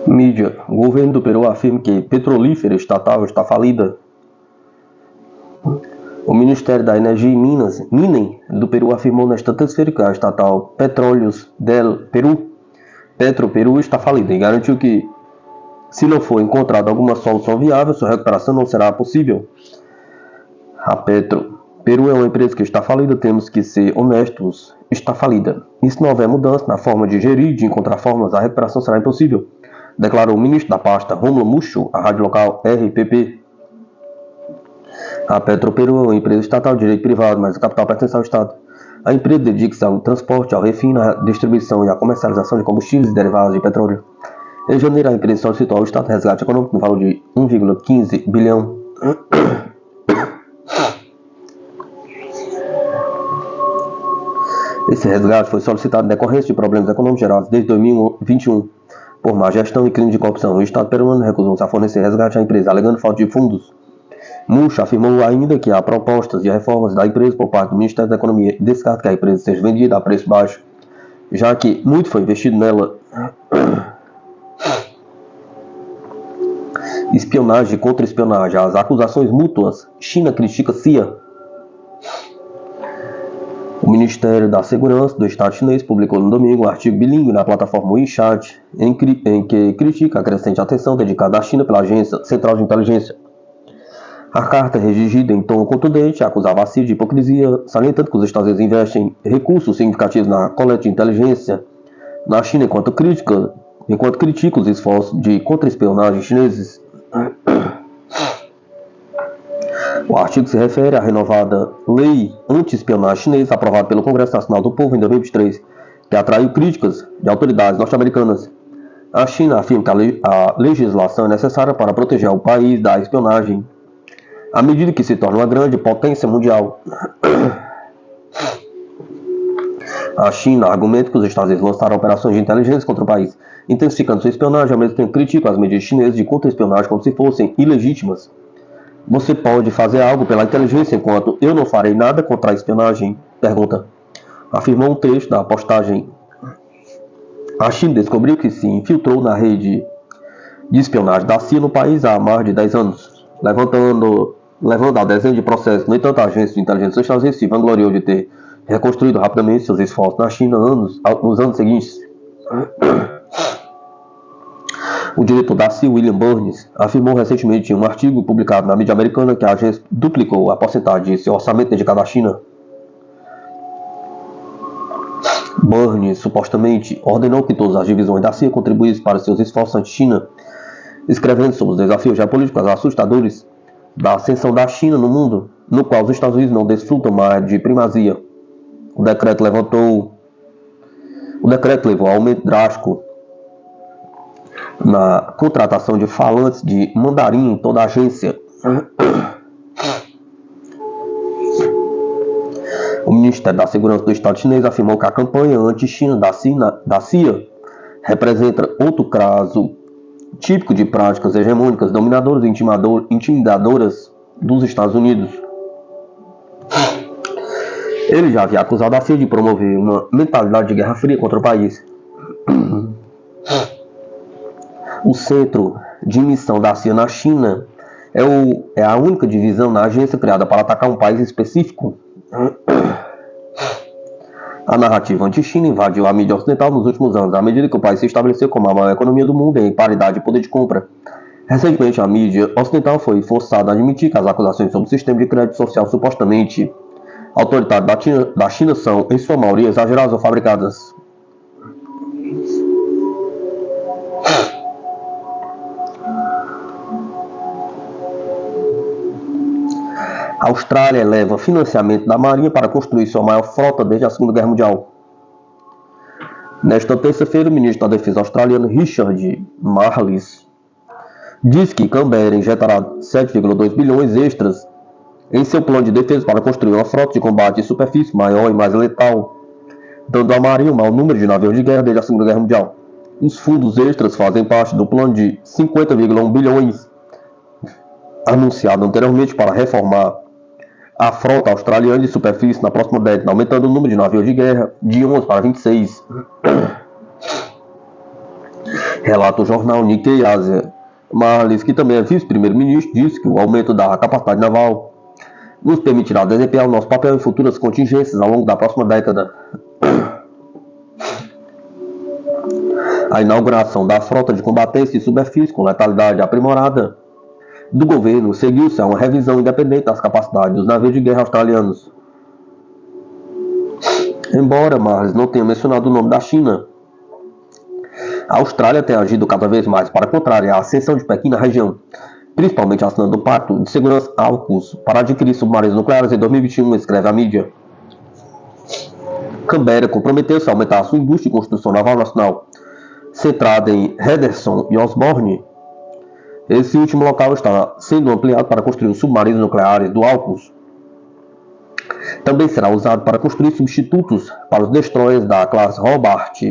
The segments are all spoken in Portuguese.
Mídia. O governo do Peru afirma que petrolífera estatal está falida. O Ministério da Energia e Minas, MINEM, do Peru afirmou nesta terça-feira que a estatal Petróleos del Peru, Petroperú, está falida e garantiu que, se não for encontrada alguma solução viável, sua recuperação não será possível. A Petroperú é uma empresa que está falida, temos que ser honestos, está falida. E se não houver mudança na forma de gerir e de encontrar formas, a recuperação será impossível, declarou o ministro da pasta, Rómulo Mucho, à rádio local RPP. A Petroperú é uma empresa estatal de direito privado, mas o capital pertence ao Estado. A empresa dedica-se ao transporte, ao refino, à distribuição e à comercialização de combustíveis e derivados de petróleo. Em janeiro, a empresa solicitou ao Estado resgate econômico no valor de 1,15 bilhão. Esse resgate foi solicitado em decorrência de problemas econômicos gerados desde 2021 por má gestão e crime de corrupção. O Estado peruano recusou-se a fornecer resgate à empresa, alegando falta de fundos. Mucho afirmou ainda que há propostas de reformas da empresa por parte do Ministério da Economia e descarta que a empresa seja vendida a preço baixo, já que muito foi investido nela. Espionagem contra espionagem. As acusações mútuas. China critica CIA. O Ministério da Segurança do Estado chinês publicou no domingo um artigo bilíngue na plataforma WeChat em que critica a crescente atenção dedicada à China pela Agência Central de Inteligência. A carta, redigida em tom contundente, acusava a CIA de hipocrisia, salientando que os Estados Unidos investem recursos significativos na coleta de inteligência na China enquanto critica os esforços de contra-espionagem chineses. O artigo se refere à renovada Lei Anti-Espionagem Chinesa, aprovada pelo Congresso Nacional do Povo em 2023, que atraiu críticas de autoridades norte-americanas. A China afirma que a legislação é necessária para proteger o país da espionagem, à medida que se torna uma grande potência mundial. A China argumenta que os Estados Unidos lançaram operações de inteligência contra o país, intensificando sua espionagem, ao mesmo tempo critica as medidas chinesas de contra-espionagem como se fossem ilegítimas. Você pode fazer algo pela inteligência enquanto eu não farei nada contra a espionagem? Pergunta. Afirmou um trecho da postagem. A China descobriu que se infiltrou na rede de espionagem da CIA no país há mais de 10 anos, levando ao desenho de processo. No entanto, a agência de inteligência dos Estados Unidos se vangloriou de ter reconstruído rapidamente seus esforços na China nos anos seguintes. O diretor da CIA, William Burns, afirmou recentemente em um artigo publicado na mídia americana que a agência duplicou a porcentagem de seu orçamento dedicado à China. Burns supostamente ordenou que todas as divisões da CIA contribuíssem para seus esforços anti-China, escrevendo sobre os desafios geopolíticos assustadores da ascensão da China no mundo, no qual os Estados Unidos não desfrutam mais de primazia. O decreto levou a aumento drástico na contratação de falantes de mandarim em toda a agência. O Ministério da Segurança do Estado chinês afirmou que a campanha anti-China da CIA representa outro caso típico de práticas hegemônicas, dominadoras e intimidadoras dos Estados Unidos. Ele já havia acusado a CIA de promover uma mentalidade de guerra fria contra o país. O Centro de Missão da CIA na China é a única divisão na agência criada para atacar um país específico. A narrativa anti-China invadiu a mídia ocidental nos últimos anos, à medida que o país se estabeleceu como a maior economia do mundo em paridade de poder de compra. Recentemente, a mídia ocidental foi forçada a admitir que as acusações sobre o sistema de crédito social supostamente autoritário da China são, em sua maioria, exageradas ou fabricadas. A Austrália eleva financiamento da Marinha para construir sua maior frota desde a Segunda Guerra Mundial. Nesta terça-feira, o ministro da Defesa australiano Richard Marles diz que Canberra injetará 7,2 bilhões extras em seu plano de defesa para construir uma frota de combate de superfície maior e mais letal, dando à Marinha um maior número de navios de guerra desde a Segunda Guerra Mundial. Os fundos extras fazem parte do plano de 50,1 bilhões anunciado anteriormente para reformar a frota australiana de superfície na próxima década, aumentando o número de navios de guerra de 11 para 26. Relata o jornal Nikkei Ásia. Marles, que também é vice-primeiro-ministro, disse que o aumento da capacidade naval nos permitirá desempenhar o nosso papel em futuras contingências ao longo da próxima década. A inauguração da frota de combatentes de superfície com letalidade aprimorada do governo seguiu-se a uma revisão independente das capacidades dos navios de guerra australianos. Embora Marles não tenha mencionado o nome da China, a Austrália tem agido cada vez mais para contrariar a ascensão de Pequim na região, principalmente assinando o Pacto de Segurança AUKUS para adquirir submarinos nucleares em 2021, escreve a mídia. Canberra comprometeu-se a aumentar a sua indústria de construção naval nacional, centrada em Henderson e Osborne. Esse último local está sendo ampliado para construir os submarinos nucleares do AUKUS. Também será usado para construir substitutos para os destroyers da classe Hobart.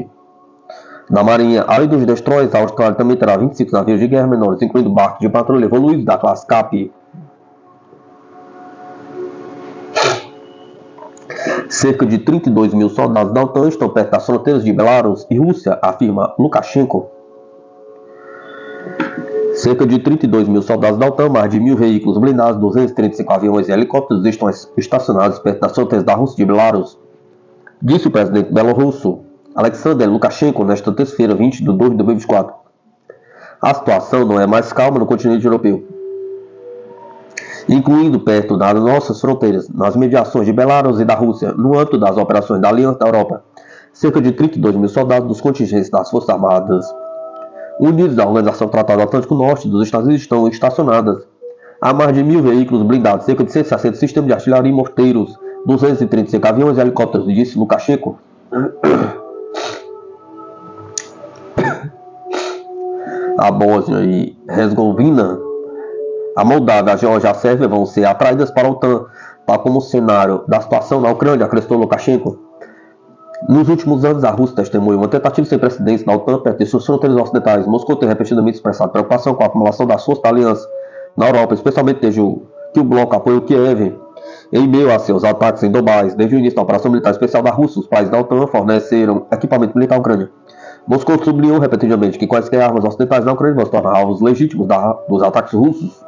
Na Marinha, além dos destroyers, a Austrália também terá 25 navios de guerra menores, incluindo barcos de patrulha evoluídos da classe CAP. Cerca de 32 mil soldados da OTAN estão perto das fronteiras de Belarus e Rússia, afirma Lukashenko. Cerca de 32 mil soldados da OTAN, mais de 1.000 veículos blindados, 235 aviões e helicópteros estão estacionados perto das fronteiras da Rússia e de Belarus, disse o presidente belorrusso Alexander Lukashenko nesta terça-feira, 20 de 2 de 2024. A situação não é mais calma no continente europeu, incluindo perto das nossas fronteiras, nas mediações de Belarus e da Rússia, no âmbito das operações da Aliança da Europa. Cerca de 32 mil soldados dos contingentes das Forças Armadas Unidos da Organização do Tratado Atlântico Norte dos Estados Unidos estão estacionadas. Há mais de 1.000 veículos blindados, cerca de 160 sistemas de artilharia e morteiros, 235 aviões e helicópteros, disse Lukashenko. A Bósnia e Herzegovina, a Moldávia, a Geórgia e a Sérvia vão ser atraídas para a OTAN, tal como o cenário da situação na Ucrânia, acrescentou Lukashenko. Nos últimos anos, a Rússia testemunhou uma tentativa sem precedentes da OTAN perto de suas fronteiras ocidentais. Moscou tem repetidamente expressado preocupação com a acumulação das forças da aliança na Europa, especialmente desde que o bloco apoiou Kiev. Em meio a seus ataques em Donbás, desde o início da operação militar especial da Rússia, os países da OTAN forneceram equipamento militar à Ucrânia. Moscou sublinhou repetidamente que quaisquer armas ocidentais na Ucrânia vão se tornar alvos legítimos dos ataques russos.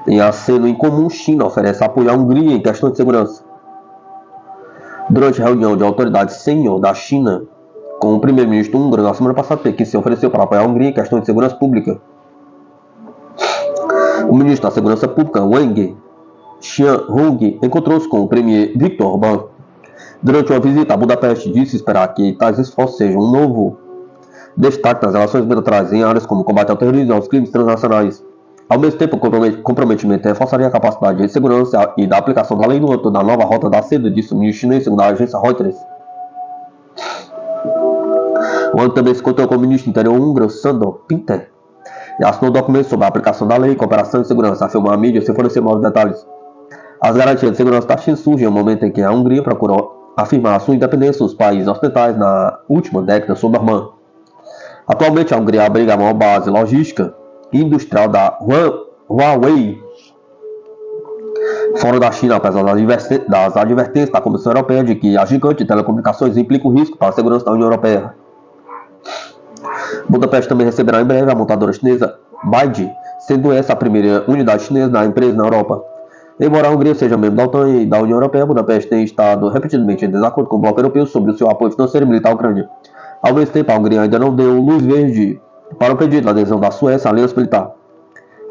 Em aceno em comum, China oferece apoio à Hungria em questão de segurança. Durante a reunião de autoridades sênior da China com o primeiro-ministro húngaro na semana passada, Pequim se ofereceu para apoiar a Hungria em questão de segurança pública. O ministro da Segurança Pública, Wang Xianhong, encontrou-se com o premier Viktor Orbán durante uma visita a Budapeste. Disse esperar que tais esforços sejam um novo destaque nas relações bilaterais em áreas como o combate ao terrorismo e aos crimes transnacionais. Ao mesmo tempo, o comprometimento reforçaria a capacidade de segurança e da aplicação da lei no âmbito da nova rota da seda, disse o ministro chinês, segundo a agência Reuters. Wang também se encontrou com o ministro do interior húngaro, Sándor Pinter, e assinou documentos sobre a aplicação da lei, cooperação e segurança, afirmou a mídia sem fornecer mais detalhes. As garantias de segurança da China surgem no momento em que a Hungria procurou afirmar sua independência dos países ocidentais na última década sob Orbán. Atualmente, a Hungria abriga a maior base logística e industrial da Huawei fora da China, apesar das advertências da Comissão Europeia de que a gigante de telecomunicações implica um risco para a segurança da União Europeia. Budapeste também receberá em breve a montadora chinesa BYD, sendo essa a primeira unidade chinesa da empresa na Europa. Embora a Hungria seja membro da OTAN e da União Europeia, Budapeste tem estado repetidamente em desacordo com o bloco europeu sobre o seu apoio financeiro e militar à Ucrânia. Ao mesmo tempo, a Hungria ainda não deu luz verde para o pedido da adesão da Suécia à aliança militar.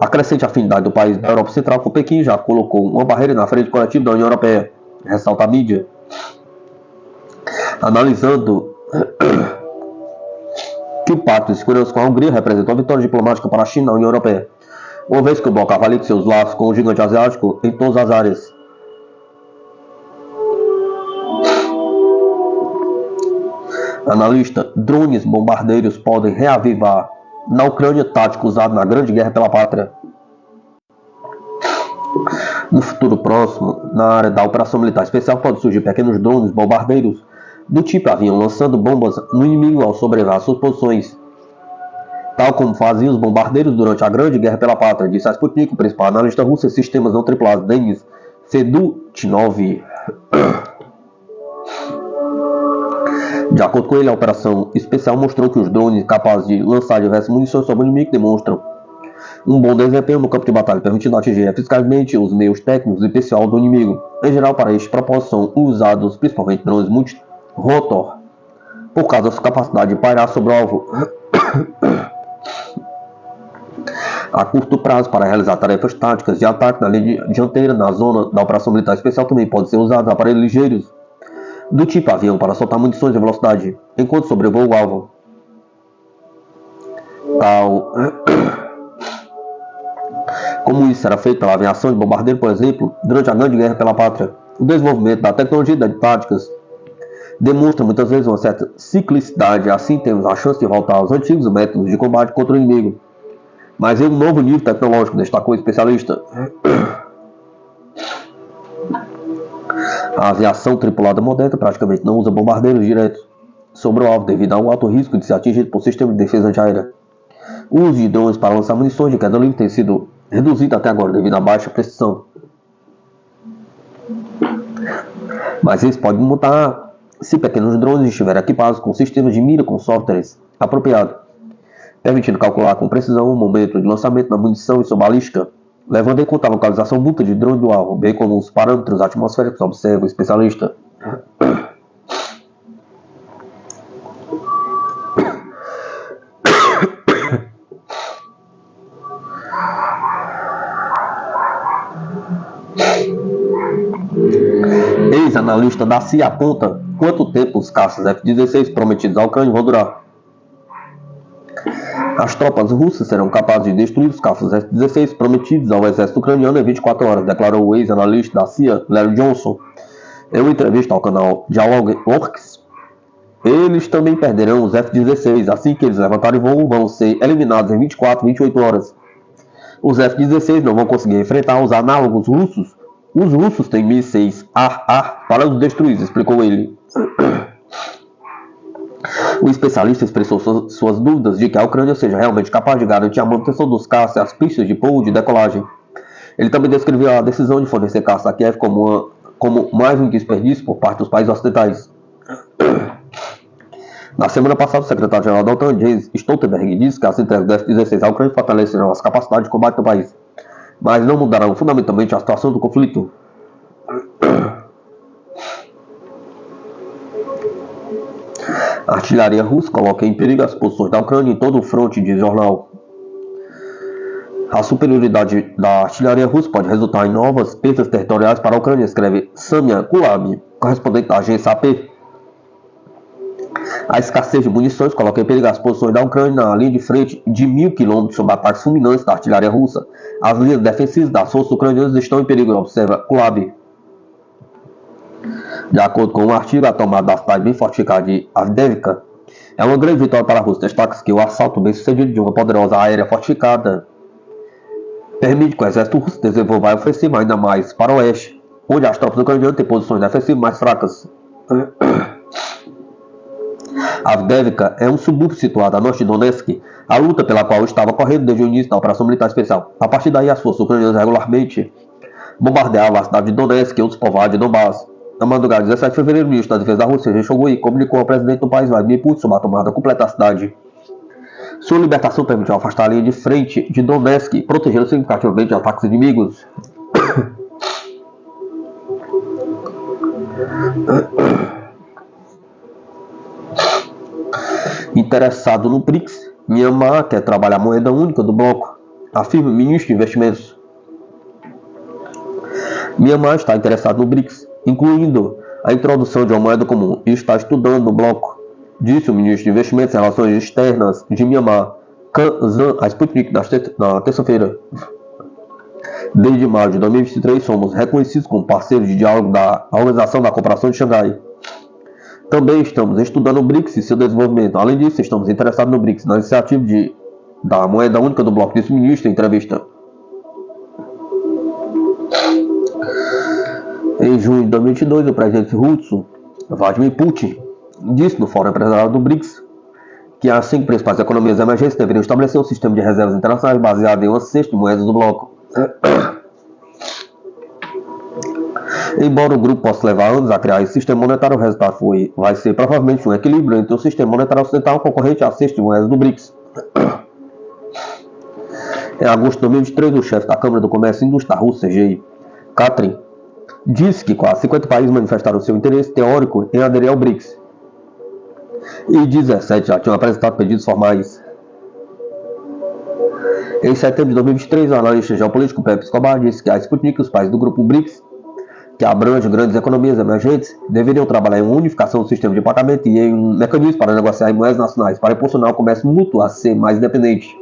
A crescente afinidade do país da Europa Central com Pequim já colocou uma barreira na frente coletiva da União Europeia, ressalta a mídia. Analisando que o pacto de segurança com a Hungria representa uma vitória diplomática para a China e a União Europeia. uma vez que o bloco avalia seus laços com o gigante asiático em todas as áreas. Analista: drones bombardeiros podem reavivar na Ucrânia tático usado na Grande Guerra pela Pátria. No futuro próximo, na área da operação militar especial, pode surgir pequenos drones bombardeiros do tipo avião lançando bombas no inimigo ao sobrevoar suas posições, tal como faziam os bombardeiros durante a Grande Guerra pela Pátria, disse a Sputnik, o principal analista russo em sistemas não tripulados, Denis Fedutchinov. De acordo com ele, a operação especial mostrou que os drones capazes de lançar diversas munições sobre o inimigo demonstram um bom desempenho no campo de batalha, permitindo atingir eficazmente os meios técnicos e pessoal do inimigo. Em geral, para este propósito, são usados principalmente drones multirotor, por causa da sua capacidade de pairar sobre o alvo a curto prazo para realizar tarefas táticas de ataque na linha dianteira. Na zona da operação militar especial também pode ser usados aparelhos ligeiros do tipo avião para soltar munições em velocidade enquanto sobrevoa o alvo. Como isso era feito pela aviação de bombardeiro, por exemplo, durante a Grande Guerra pela Pátria. O desenvolvimento da tecnologia de táticas demonstra muitas vezes uma certa ciclicidade, assim temos a chance de voltar aos antigos métodos de combate contra o inimigo, mas em um novo nível tecnológico, destacou o especialista. A aviação tripulada moderna praticamente não usa bombardeiros diretos sobre o alvo devido ao alto risco de ser atingido por sistema de defesa antiaérea. O uso de drones para lançar munições de queda livre tem sido reduzido até agora devido à baixa precisão, mas isso pode mudar se pequenos drones estiverem equipados com sistemas de mira com softwares apropriados, permitindo calcular com precisão o momento de lançamento da munição e sua balística, levando em conta a localização mútua de drone do alvo, bem como os parâmetros atmosféricos, observa o especialista. Ex-analista da CIA aponta quanto tempo os caças F-16 prometidos à Ucrânia vão durar. As tropas russas serão capazes de destruir os caças F-16 prometidos ao exército ucraniano em 24 horas, declarou o ex-analista da CIA, Larry Johnson, em uma entrevista ao canal Dialogue Works. Eles também perderão os F-16, assim que eles levantarem voo, vão ser eliminados em 24, 28 horas. Os F-16 não vão conseguir enfrentar os análogos russos. Os russos têm mísseis ar-ar para os destruir, explicou ele. O especialista expressou suas dúvidas de que a Ucrânia seja realmente capaz de garantir a manutenção dos caças e as pistas de pouso e de decolagem. Ele também descreveu a decisão de fornecer caças a Kiev como mais um desperdício por parte dos países ocidentais. Na semana passada, o secretário-geral da OTAN, Jens Stoltenberg, disse que as entregas do F-16 à Ucrânia fortalecerão as capacidades de combate do país, mas não mudarão fundamentalmente a situação do conflito. A artilharia russa coloca em perigo as posições da Ucrânia em todo o fronte, diz o jornal. A superioridade da artilharia russa pode resultar em novas perdas territoriais para a Ucrânia, escreve Samia Kulab, correspondente da agência AP. A escassez de munições coloca em perigo as posições da Ucrânia na linha de frente de 1.000 km sob ataques fulminantes da artilharia russa. As linhas defensivas das forças ucranianas estão em perigo, observa Kulab. De acordo com um artigo, a tomada da cidade bem fortificada de Avdiivka é uma grande vitória para a Rússia. Destaca-se que o assalto bem sucedido de uma poderosa aérea fortificada permite que o exército russo desenvolva a ofensiva ainda mais para o oeste, onde as tropas ucranianas têm posições defensivas mais fracas. Avdiivka é um subúrbio situado a norte de Donetsk, a luta pela qual estava correndo desde o início da operação militar especial. A partir daí, as forças ucranianas regularmente bombardeavam a cidade de Donetsk e outros povoados de Donbass. Na madrugada de 17 de fevereiro, o ministro da Defesa da Rússia, Sergei Shoigu, comunicou ao presidente do país, Vladimir Putin, sobre a tomada completa da cidade. Sua libertação permitiu afastar a linha de frente de Donetsk, protegendo significativamente de ataques inimigos. Interessado no BRICS, Myanmar quer trabalhar a moeda única do bloco, afirma o ministro de Investimentos. Myanmar está interessado no BRICS, incluindo a introdução de uma moeda comum, e está estudando o bloco, disse o ministro de Investimentos e Relações Externas de Myanmar, Kang Zan, a Sputnik, na terça-feira. Desde maio de 2023, somos reconhecidos como parceiros de diálogo da Organização da Cooperação de Xangai. Também estamos estudando o BRICS e seu desenvolvimento. Além disso, estamos interessados no BRICS, na iniciativa da moeda única do bloco, disse o ministro em entrevista. Em junho de 2022, o presidente russo, Vladimir Putin, disse no Fórum Empresarial do BRICS que as 5 principais economias emergentes deveriam estabelecer um sistema de reservas internacionais baseado em uma cesta de moedas do bloco. Embora o grupo possa levar anos a criar esse sistema monetário, o resultado vai ser provavelmente um equilíbrio entre o sistema monetário ocidental concorrente à cesta de moedas do BRICS. Em agosto de 2023, o chefe da Câmara do Comércio e Indústria da Rússia, Sergei Katrin, disse que quase 50 países manifestaram seu interesse teórico em aderir ao BRICS e 17 já tinham apresentado pedidos formais. Em setembro de 2023, o analista geopolítico Pepe Escobar disse que a Sputnik e os países do grupo BRICS, que abrange grandes economias emergentes, deveriam trabalhar em uma unificação do sistema de pagamento e em um mecanismo para negociar em moedas nacionais para impulsionar o comércio mútuo a ser mais independente.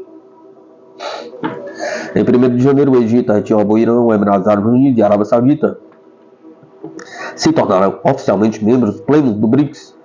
Em 1º de janeiro, o Egito, a Etiópia, o Irã, o Emirados Árabes Unidos e a Arábia Saudita se tornaram oficialmente membros plenos do BRICS.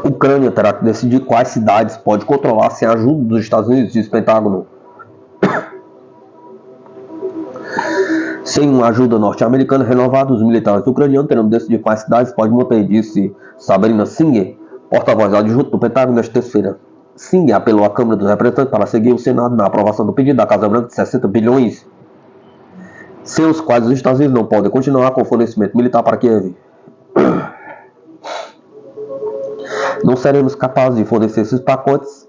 A Ucrânia terá que decidir quais cidades pode controlar sem a ajuda dos Estados Unidos, diz o Pentágono. Sem uma ajuda norte-americana renovada, os militares ucranianos terão de decidir quais cidades pode manter, disse Sabrina Singer, porta-voz adjunto do Pentágono, nesta terça-feira. Singer apelou à Câmara dos Representantes para seguir o Senado na aprovação do pedido da Casa Branca de 60 bilhões, sem os quais os Estados Unidos não podem continuar com o fornecimento militar para Kiev. Não seremos capazes de fornecer esses pacotes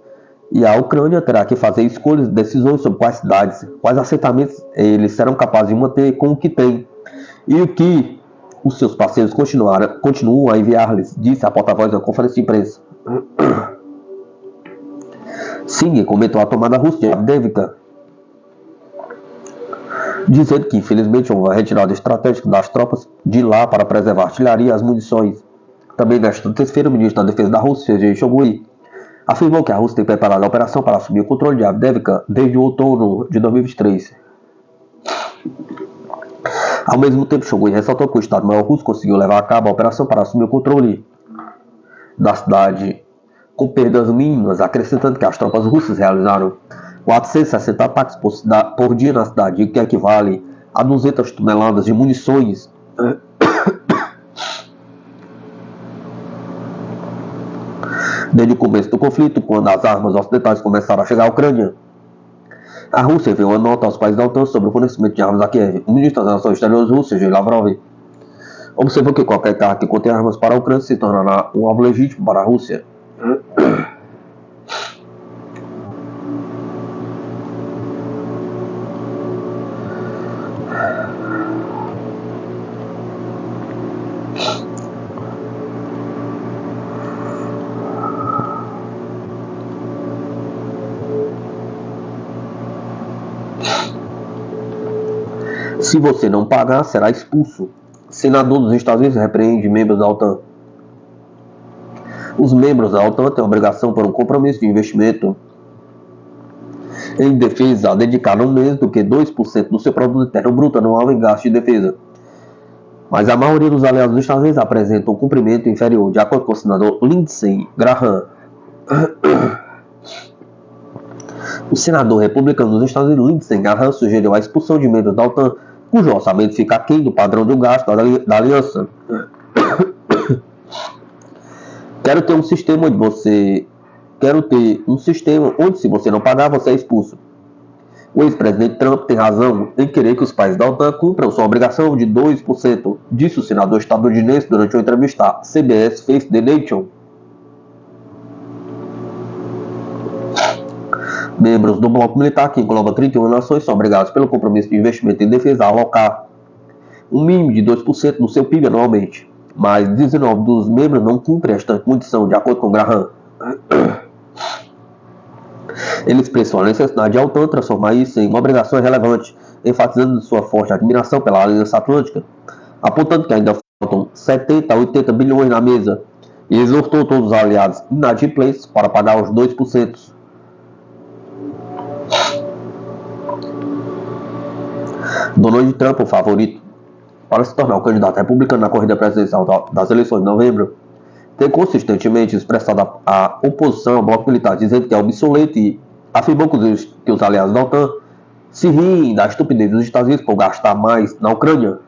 e a Ucrânia terá que fazer escolhas e decisões sobre quais cidades, quais assentamentos eles serão capazes de manter com o que tem e o que os seus parceiros continuam a enviar-lhes, disse a porta-voz da conferência de imprensa. Singer comentou a tomada russa de Avdiivka, dizendo que infelizmente houve uma retirada estratégica das tropas de lá para preservar a artilharia e as munições. Também nesta terça-feira, o ministro da Defesa da Rússia, Sergei Shoigu, afirmou que a Rússia tem preparado a operação para assumir o controle de Avdiivka desde o outono de 2023. Ao mesmo tempo, Shoigu ressaltou que o Estado-Maior russo conseguiu levar a cabo a operação para assumir o controle da cidade com perdas mínimas, acrescentando que as tropas russas realizaram 460 ataques por dia na cidade, o que equivale a 200 toneladas de munições. Desde o começo do conflito, quando as armas ocidentais começaram a chegar à Ucrânia, a Rússia enviou uma nota aos países da OTAN sobre o fornecimento de armas a Kiev. O ministro das Relações Exteriores russo, Sergei Lavrov, observou que qualquer carro que contém armas para a Ucrânia se tornará um alvo legítimo para a Rússia. Se você não pagar, será expulso. Senador dos Estados Unidos repreende membros da OTAN. Os membros da OTAN têm a obrigação por um compromisso de investimento em defesa a dedicar não menos do que 2% do seu produto interno bruto anual em gasto de defesa. Mas a maioria dos aliados dos Estados Unidos apresentam um cumprimento inferior, de acordo com o senador Lindsey Graham. O senador republicano dos Estados Unidos, Lindsey Graham, sugeriu a expulsão de membros da OTAN cujo orçamento fica aquém do padrão de gasto da aliança. Quero ter um sistema onde se você não pagar, você é expulso. O ex-presidente Trump tem razão em querer que os países da OTAN cumpram sua obrigação de 2%, disse o senador estadunidense durante uma entrevista à CBS Face the Nation. Membros do bloco militar, que engloba 31 nações, são obrigados pelo compromisso de investimento em defesa a alocar um mínimo de 2% do seu PIB anualmente, mas 19 dos membros não cumprem esta condição, de acordo com Graham. Ele expressou a necessidade de a OTAN transformar isso em uma obrigação relevante, enfatizando sua forte admiração pela Aliança Atlântica, apontando que ainda faltam 70 a 80 bilhões na mesa, e exortou todos os aliados inadimplentes para pagar os 2%. Donald Trump, o favorito para se tornar o candidato republicano na corrida presidencial das eleições de novembro, tem consistentemente expressado a oposição ao bloco militar, dizendo que é obsoleto, e afirmou que os aliados da OTAN se riem da estupidez dos Estados Unidos por gastar mais na Ucrânia